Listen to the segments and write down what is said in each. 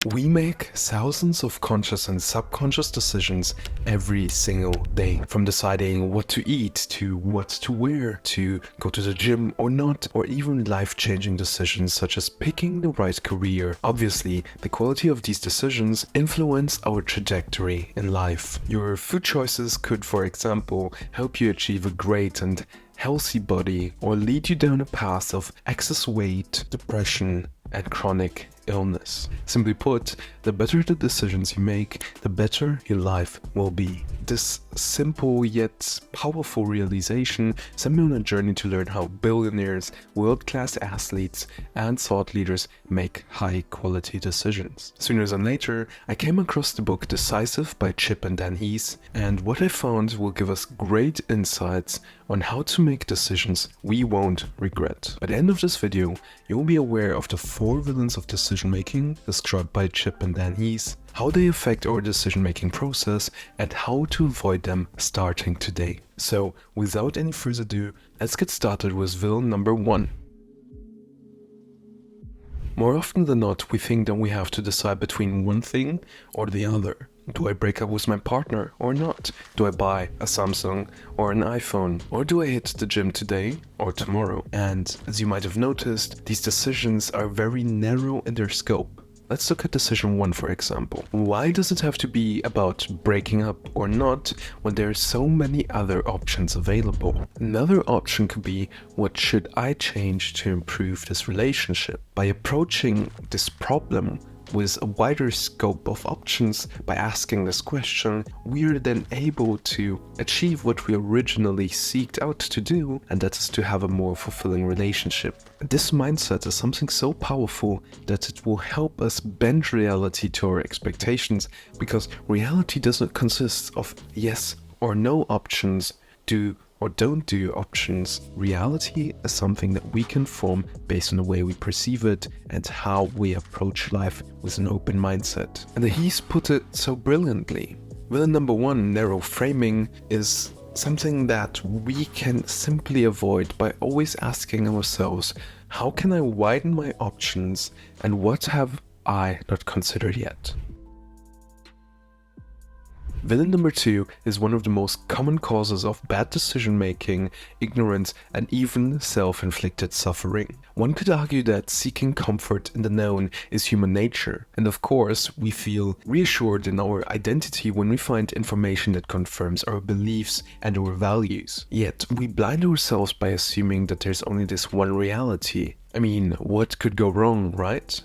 We make thousands of conscious and subconscious decisions every single day, from deciding what to eat, to what to wear, to go to the gym or not, or even life-changing decisions such as picking the right career. Obviously, the quality of these decisions influence our trajectory in life. Your food choices could, for example, help you achieve a great and healthy body or lead you down a path of excess weight, depression, and chronic illness. Simply put, the better the decisions you make, the better your life will be. This simple yet powerful realization sent me on a journey to learn how billionaires, world-class athletes, and thought leaders make high-quality decisions. Sooner than later, I came across the book Decisive by Chip and Dan Heath, and what I found will give us great insights on how to make decisions we won't regret. By the end of this video, you'll be aware of the 4 villains of decision-making described by Chip and Dan Heath, how they affect our decision-making process, and how to avoid them starting today. So, without any further ado, let's get started with villain number 1. More often than not, we think that we have to decide between one thing or the other. Do I break up with my partner or not? Do I buy a Samsung or an iPhone? Or do I hit the gym today or tomorrow? And as you might have noticed, these decisions are very narrow in their scope. Let's look at decision 1, for example. Why does it have to be about breaking up or not when there are so many other options available? Another option could be, what should I change to improve this relationship? By approaching this problem with a wider scope of options, by asking this question, we are then able to achieve what we originally sought out to do, and that is to have a more fulfilling relationship. This mindset is something so powerful that it will help us bend reality to our expectations, because reality doesn't consist of yes or no options, do or don't do options. Reality is something that we can form based on the way we perceive it and how we approach life with an open mindset. And Heath put it so brilliantly. Villain number 1, narrow framing, is something that we can simply avoid by always asking ourselves, how can I widen my options and what have I not considered yet? Villain number 2 is one of the most common causes of bad decision making, ignorance, and even self-inflicted suffering. One could argue that seeking comfort in the known is human nature, and of course we feel reassured in our identity when we find information that confirms our beliefs and our values. Yet we blind ourselves by assuming that there's only this one reality. I mean, what could go wrong, right?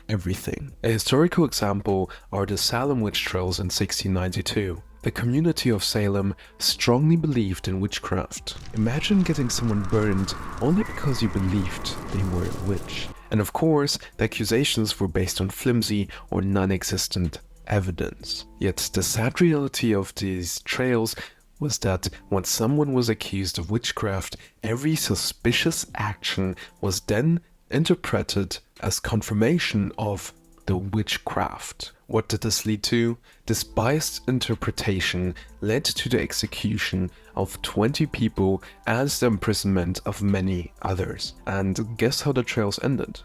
Everything. A historical example are the Salem witch trials in 1692. The community of Salem strongly believed in witchcraft. Imagine getting someone burned only because you believed they were a witch. And of course, the accusations were based on flimsy or non-existent evidence. Yet the sad reality of these trials was that once someone was accused of witchcraft, every suspicious action was then interpreted as confirmation of the witchcraft. What did this lead to? This biased interpretation led to the execution of 20 people and the imprisonment of many others. And guess how the trials ended?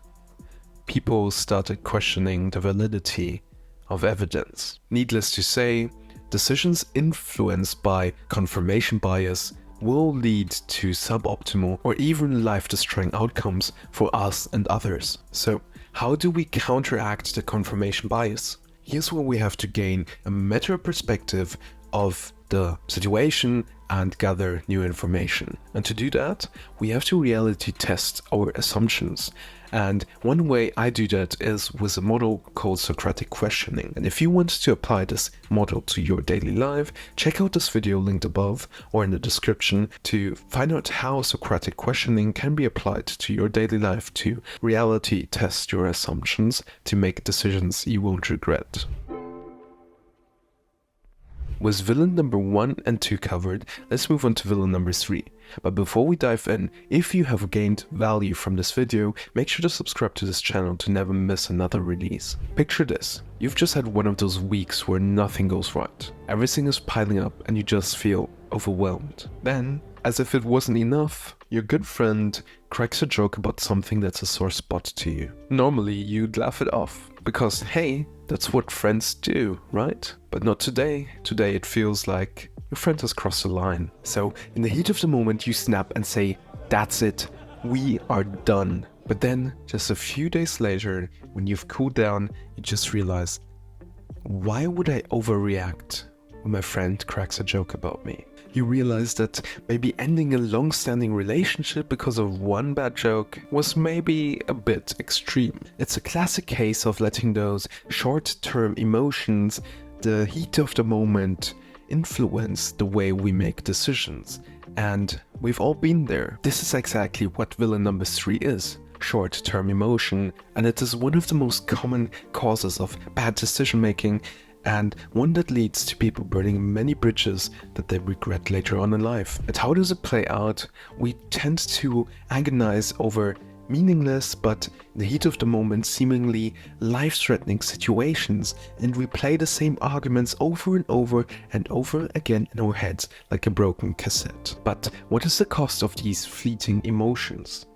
People started questioning the validity of evidence. Needless to say, decisions influenced by confirmation bias will lead to suboptimal or even life-destroying outcomes for us and others. So, how do we counteract the confirmation bias? Here's where we have to gain a meta perspective of the situation and gather new information. And to do that, we have to reality test our assumptions. And one way I do that is with a model called Socratic questioning. And if you want to apply this model to your daily life, check out this video linked above or in the description to find out how Socratic questioning can be applied to your daily life to reality test your assumptions to make decisions you won't regret. With villain number 1 and 2 covered, let's move on to villain number 3. But before we dive in, if you have gained value from this video, make sure to subscribe to this channel to never miss another release. Picture this, you've just had one of those weeks where nothing goes right. Everything is piling up and you just feel overwhelmed. Then, As if it wasn't enough, your good friend cracks a joke about something that's a sore spot to you. Normally, you'd laugh it off, because hey, that's what friends do, right? But not today. Today it feels like your friend has crossed the line. So, in the heat of the moment, you snap and say, "That's it, we are done." But then, just a few days later, when you've cooled down, you just realize, why would I overreact when my friend cracks a joke about me? You realize that maybe ending a long-standing relationship because of one bad joke was maybe a bit extreme. It's a classic case of letting those short-term emotions, the heat of the moment, influence the way we make decisions. And we've all been there. This is exactly what villain number 3 is. Short-term emotion, and it is one of the most common causes of bad decision making, and one that leads to people burning many bridges that they regret later on in life. And how does it play out? We tend to agonize over meaningless but in the heat of the moment seemingly life-threatening situations, and we play the same arguments over and over and over again in our heads like a broken cassette. But what is the cost of these fleeting emotions?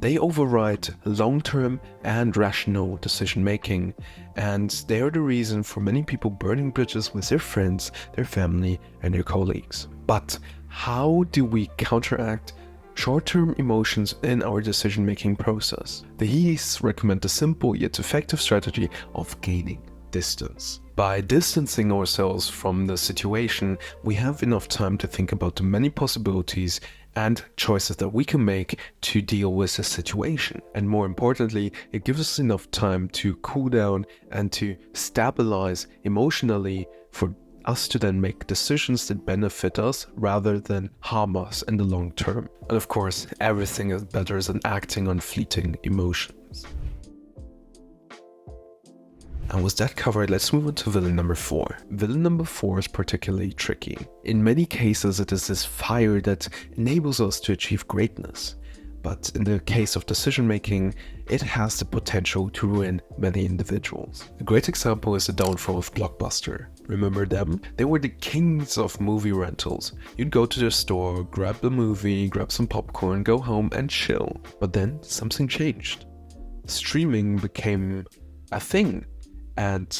They override long-term and rational decision-making, and they are the reason for many people burning bridges with their friends, their family, and their colleagues. But how do we counteract short-term emotions in our decision-making process? The He's recommend the simple yet effective strategy of gaining distance. By distancing ourselves from the situation, we have enough time to think about the many possibilities and choices that we can make to deal with the situation. And more importantly, it gives us enough time to cool down and to stabilize emotionally for us to then make decisions that benefit us rather than harm us in the long term. And of course, everything is better than acting on fleeting emotions. And with that covered, let's move on to villain number 4. Villain number 4 is particularly tricky. In many cases, it is this fire that enables us to achieve greatness. But in the case of decision making, it has the potential to ruin many individuals. A great example is the downfall of Blockbuster. Remember them? They were the kings of movie rentals. You'd go to the store, grab the movie, grab some popcorn, go home and chill. But then something changed. Streaming became a thing. And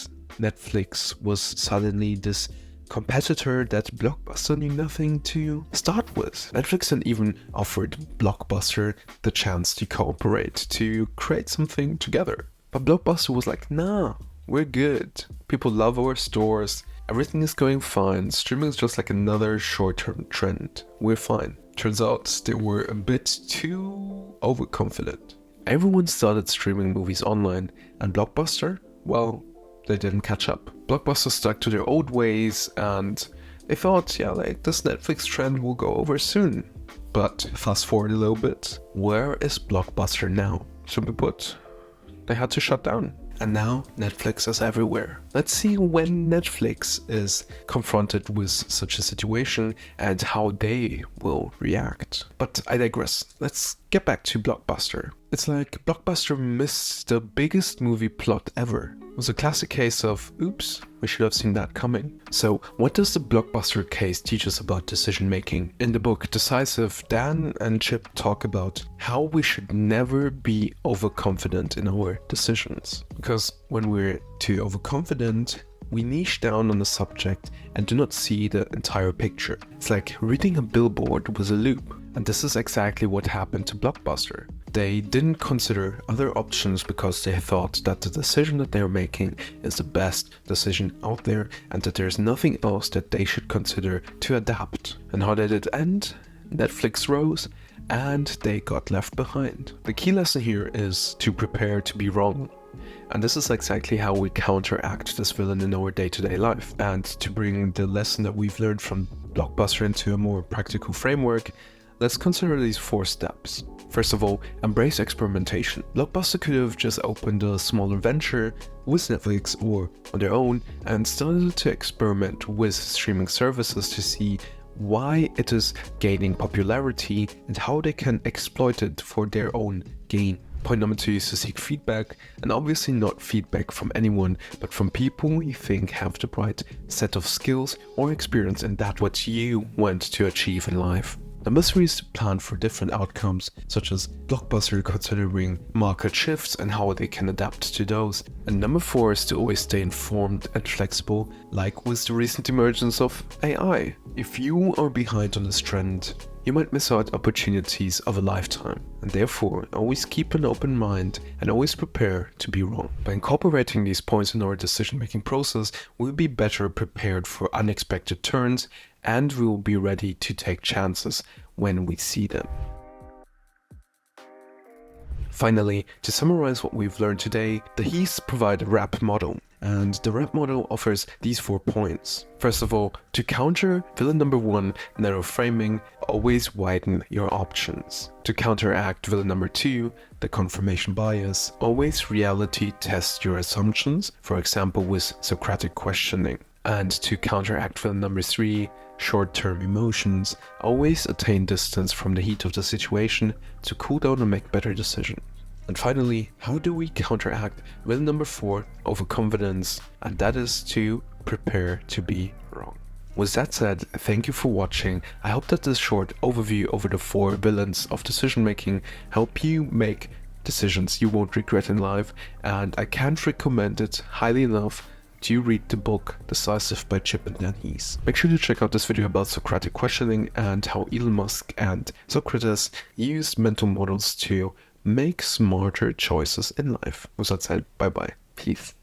Netflix was suddenly this competitor that Blockbuster knew nothing to start with. Netflix then even offered Blockbuster the chance to cooperate, to create something together. But Blockbuster was like, nah, we're good. People love our stores. Everything is going fine. Streaming is just like another short-term trend. We're fine. Turns out they were a bit too overconfident. Everyone started streaming movies online, and Blockbuster, well, they didn't catch up. Blockbuster stuck to their old ways, and they thought, yeah, like this Netflix trend will go over soon. But fast forward a little bit, where is Blockbuster now? Simply put, they had to shut down. And now Netflix is everywhere. Let's see when Netflix is confronted with such a situation and how they will react. But I digress. Let's get back to Blockbuster. It's like Blockbuster missed the biggest movie plot ever. It was a classic case of, oops, we should have seen that coming. So what does the Blockbuster case teach us about decision making? In the book Decisive, Dan and Chip talk about how we should never be overconfident in our decisions. Because when we're too overconfident, we niche down on the subject and do not see the entire picture. It's like reading a billboard with a loop. And this is exactly what happened to Blockbuster. They didn't consider other options because they thought that the decision that they're making is the best decision out there and that there's nothing else that they should consider to adapt. And how did it end? Netflix rose and they got left behind. The key lesson here is to prepare to be wrong. And this is exactly how we counteract this villain in our day-to-day life. And to bring the lesson that we've learned from Blockbuster into a more practical framework, let's consider these 4 steps. First of all, embrace experimentation. Blockbuster could have just opened a smaller venture with Netflix or on their own and started to experiment with streaming services to see why it is gaining popularity and how they can exploit it for their own gain. Point number 2 is to seek feedback, and obviously not feedback from anyone, but from people you think have the right set of skills or experience in that what you want to achieve in life. Number 3 is to plan for different outcomes, such as blockbuster, considering market shifts and how they can adapt to those. And number 4 is to always stay informed and flexible, like with the recent emergence of AI. If you are behind on this trend, you might miss out opportunities of a lifetime, and therefore always keep an open mind and always prepare to be wrong. By incorporating these points in our decision-making process, we'll be better prepared for unexpected turns, and we will be ready to take chances when we see them. Finally, to summarize what we've learned today, the He's provide a RAP model, and the RAP model offers these 4 points. First of all, to counter villain number 1, narrow framing, always widen your options. To counteract villain number 2, the confirmation bias, always reality test your assumptions, for example with Socratic questioning. And to counteract villain number 3, short-term emotions, always attain distance from the heat of the situation to cool down and make better decisions. And finally, how do we counteract villain number 4, overconfidence, and that is to prepare to be wrong. With that said, thank you for watching. I hope that this short overview over the 4 villains of decision making help you make decisions you won't regret in life, and I can't recommend it highly enough to read the book Decisive by Chip and Dan Heath. Make sure to check out this video about Socratic questioning and how Elon Musk and Socrates used mental models to make smarter choices in life. With that said, bye bye. Peace.